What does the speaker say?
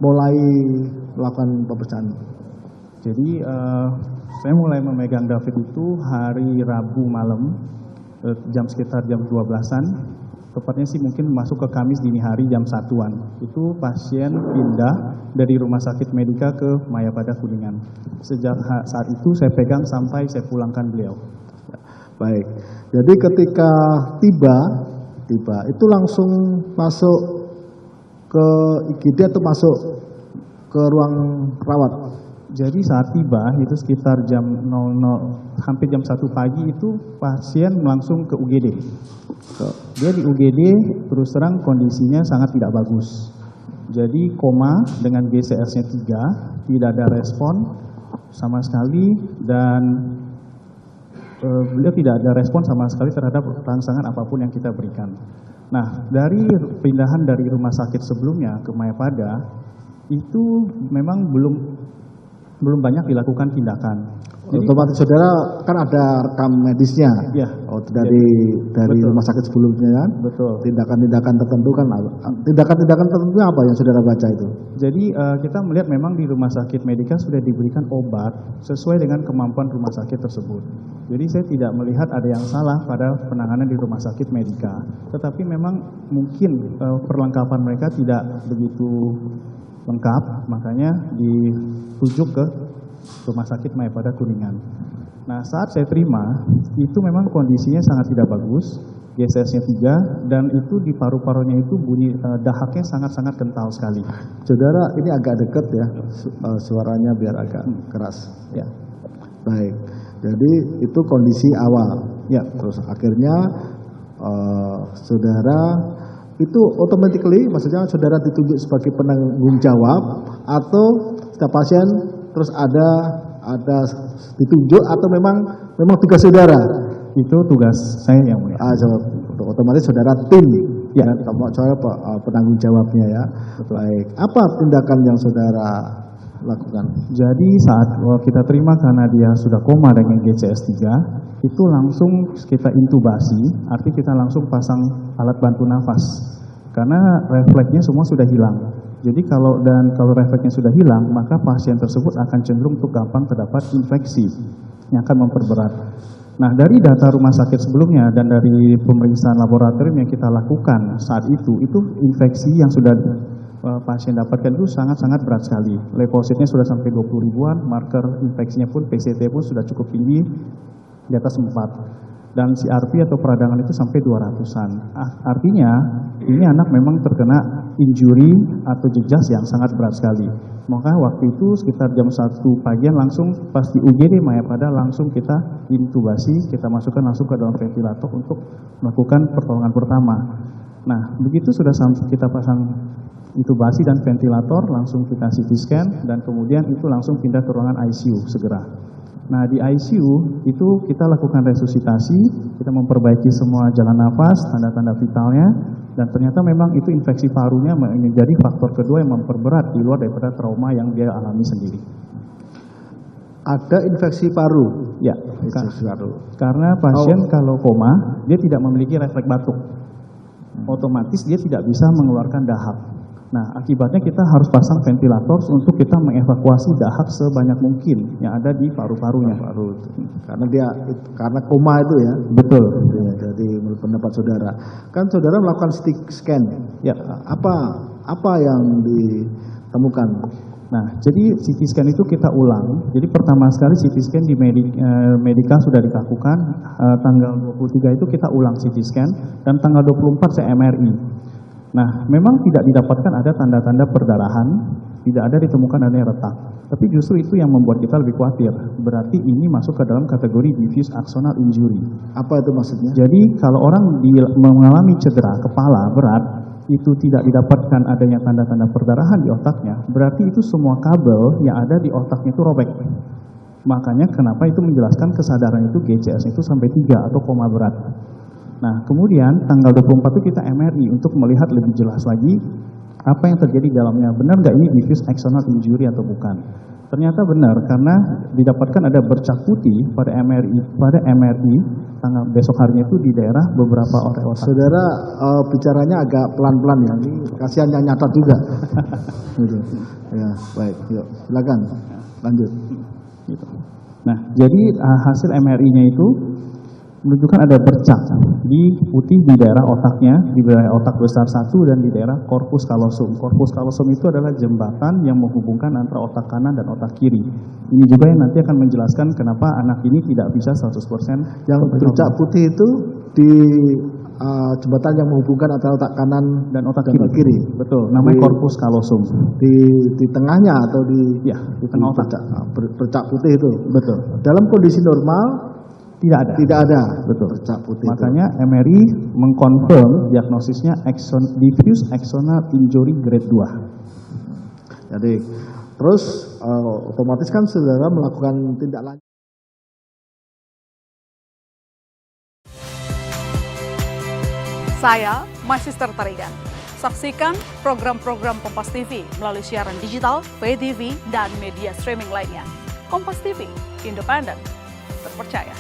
mulai melakukan pemeriksaan? Jadi saya mulai memegang David itu hari Rabu malam, sekitar jam 12-an. Tepatnya sih mungkin masuk ke Kamis dini hari jam 1-an. Itu pasien pindah dari Rumah Sakit Medika ke Mayapada Kuningan. Sejak saat itu saya pegang sampai saya pulangkan beliau. Baik, jadi ketika tiba itu langsung masuk ke IGD atau masuk ke ruang rawat? Jadi saat tiba itu sekitar jam 00, hampir jam 1 pagi itu pasien langsung ke UGD. Dia di UGD terus terang kondisinya sangat tidak bagus. Jadi koma dengan GCS-nya 3, tidak ada respon sama sekali dan beliau tidak ada respon sama sekali terhadap rangsangan apapun yang kita berikan. Nah, dari pindahan dari rumah sakit sebelumnya ke Mayapada itu memang belum banyak dilakukan tindakan. Jadi, otomatis saudara kan ada rekam medisnya, ya, dari betul. Rumah sakit sebelumnya kan? Betul. Tindakan-tindakan tertentu kan, tindakan-tindakan tertentu apa yang saudara baca itu? Jadi kita melihat memang di Rumah Sakit Medika sudah diberikan obat sesuai dengan kemampuan rumah sakit tersebut. Jadi saya tidak melihat ada yang salah pada penanganan di Rumah Sakit Medika. Tetapi memang mungkin perlengkapan mereka tidak begitu lengkap, makanya dirujuk ke Rumah Sakit Mayapada Kuningan. Nah, saat saya terima, itu memang kondisinya sangat tidak bagus, GCS-nya 3, dan itu di paru-parunya itu bunyi dahaknya sangat-sangat kental sekali. Saudara, ini agak dekat ya, suaranya biar agak keras. Ya. Baik, jadi itu kondisi awal. Ya. Terus akhirnya saudara itu automatically, maksudnya saudara ditunjuk sebagai penanggung jawab atau setiap pasien terus ada ditunjuk atau memang tugas saudara? Itu tugas saya yang mulia. Otomatis saudara tim ya, dan penanggung jawabnya ya. Baik, apa tindakan yang saudara lakukan? Jadi saat kita terima karena dia sudah koma dengan GCS 3, itu langsung kita intubasi, arti kita langsung pasang alat bantu nafas. Karena refleksnya semua sudah hilang. Jadi kalau refleksnya sudah hilang, maka pasien tersebut akan cenderung untuk gampang terdapat infeksi yang akan memperberat. Nah, dari data rumah sakit sebelumnya dan dari pemeriksaan laboratorium yang kita lakukan saat itu infeksi yang sudah pasien dapatkan itu sangat-sangat berat sekali. Leukositnya sudah sampai 20 ribuan, marker infeksinya pun PCT pun sudah cukup tinggi, di atas 4. Dan CRP atau peradangan itu sampai 200-an. Artinya ini anak memang terkena injury atau jejas yang sangat berat sekali. Maka waktu itu sekitar jam 1 pagian langsung pas di UGD Mayapada langsung kita intubasi, kita masukkan langsung ke dalam ventilator untuk melakukan pertolongan pertama. Nah, begitu sudah kita pasang intubasi dan ventilator, langsung kita CT scan dan kemudian itu langsung pindah ke ruangan ICU segera. Nah, di ICU itu kita lakukan resusitasi, kita memperbaiki semua jalan nafas, tanda-tanda vitalnya, dan ternyata memang itu infeksi parunya menjadi faktor kedua yang memperberat di luar daripada trauma yang dia alami sendiri. Ada infeksi paru? Ya, infeksi paru. Karena pasien kalau koma, dia tidak memiliki refleks batuk. Otomatis dia tidak bisa mengeluarkan dahak. Nah, akibatnya kita harus pasang ventilator untuk kita mengevakuasi dahak sebanyak mungkin yang ada di paru-parunya. Karena koma itu ya. Betul. Ya, jadi menurut pendapat saudara, kan saudara melakukan CT scan. Ya. Apa yang ditemukan? Nah, jadi CT scan itu kita ulang. Jadi pertama sekali CT scan di Medika sudah dilakukan, tanggal 23 itu kita ulang CT scan dan tanggal 24 saya MRI. Nah, memang tidak didapatkan ada tanda-tanda perdarahan, tidak ada ditemukan adanya retak. Tapi justru itu yang membuat kita lebih khawatir. Berarti ini masuk ke dalam kategori diffuse axonal injury. Apa itu maksudnya? Jadi kalau orang mengalami cedera kepala berat, itu tidak didapatkan adanya tanda-tanda perdarahan di otaknya, berarti itu semua kabel yang ada di otaknya itu robek. Makanya kenapa itu menjelaskan kesadaran itu GCS itu sampai 3 atau koma berat. Nah, kemudian tanggal 24 itu kita MRI untuk melihat lebih jelas lagi apa yang terjadi di dalamnya. Benar nggak ini diffuse axonal injury atau bukan? Ternyata benar karena didapatkan ada bercak putih pada MRI besok harinya itu di daerah beberapa area otak. Saudara bicaranya agak pelan-pelan ya, ini kasihan yang nyatat juga. Gitu. Ya, baik, yuk silakan lanjut. Gitu. Nah, jadi hasil MRI-nya itu menunjukkan ada bercak di putih di daerah otaknya, di daerah otak besar 1 dan di daerah corpus callosum. Corpus callosum itu adalah jembatan yang menghubungkan antara otak kanan dan otak kiri. Ini juga yang nanti akan menjelaskan kenapa anak ini tidak bisa 100% Yang bercak putih itu di jembatan yang menghubungkan antara otak kanan dan otak dan kiri. Betul, namanya corpus callosum. Di tengahnya atau di tengah otak. Bercak putih itu. Betul. Dalam kondisi normal tidak ada. Betul. Bercak putih. Makanya MRI mengkonfirm diagnosisnya diffuse axonal injury grade 2. Jadi terus otomatis kan saudara melakukan tindak lanjut. Saya Mahsister Tarigan. Saksikan program-program Kompas TV melalui siaran digital, pay TV, dan media streaming lainnya. Kompas TV, independen, terpercaya.